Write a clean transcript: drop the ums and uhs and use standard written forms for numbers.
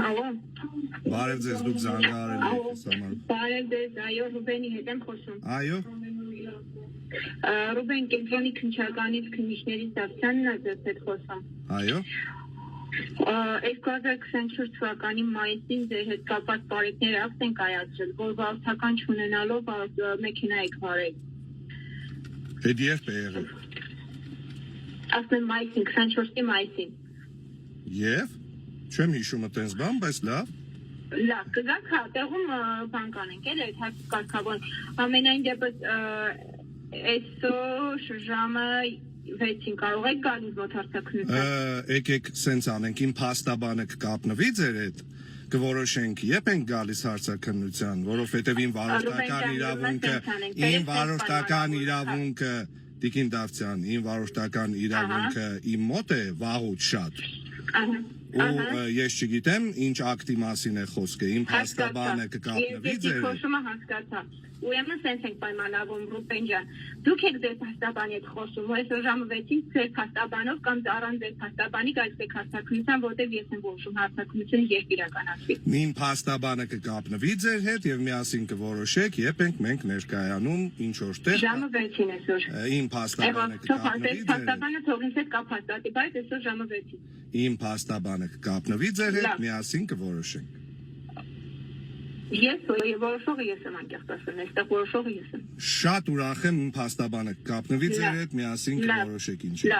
Ալո։ Բարև ձեզ, դուք զանգահարել եք սաման։ Բարև ձեզ, այո, Ռուբենի հետ եմ խոսում։ Այո։ Ռուբեն կենտրոնի քննչականից քննիչների դավթյանն է ձեզ հետ խոսում։ Այո։ 2024 թվականի մայիսին ձեր հետ կապված բարեկներ ակտ են կայացրել, որ վարորդական չունենալով մեքենա եք վարել։ Հետ երբ է եղել։ Ասում եմ մայիսին, 24-ի մայիսին։ Եվ չեմ հիշում այտենց բան, բայց լավ։ Լավ, կգաք հա, տեղում բան կանենք, էլ այդ հարցը կարգավորեն։ Ամենայն դեպս այսօր ժամը 6-ին կարող եք գալիս մոտ հարցակնության։ Եկեք սենց անենք, իմ փաստաբանը կկապնվի ձեր հետ, կորոշենք երբ ենք գալիս հարցակնության, որովհետև իմ վարորդական իրավունքը Տիկին Դավթյան, իմ վարորդական իրավունքը իմ մոտ է վաղուց շատ։ Ու ես չգիտեմ ինչ ակտի մասին է խոսքը, իմ փաստաբանը կկապնվի ձեր հետ։ Խոսումը հասկացա։ Ուրեմն սենց ենք պայմանավորում Ռուբեն ջան։ Դուք եք ձեր փաստաբանի հետ խոսում, որ այսօր ժամը 6-ին ձեր փաստաբանով կամ առանց ձեր փաստաբանի գալիս եք հարցակնության, որտեղ ես եմ որոշում հարցակնությունը երբ իրականացվի։ Իմ փաստաբանը կկապնվի ձեր հետ եւ միասին կորոշեք, երբ ենք մենք ներկայանում ինչ որտեղ։ Ժամը 6-ին այսօր։ Իմ փաստաբանը կկապնվի ձեր հետ։ Փաստաբանը թող ինձ հետ կապ հաստատի, բայց այսօր ժամը 6-ին։ Իմ փաստաբանը կկապնվի ձեր հետ, միասին կորոշենք։ Ես որոշողը ես եմ անկեղծ ասում, այստեղ որոշողը ես եմ։ Շատ ուրախ եմ իմ փաստաբանը կկապնվի ձեր հետ, միասին կորոշեք ինչ է։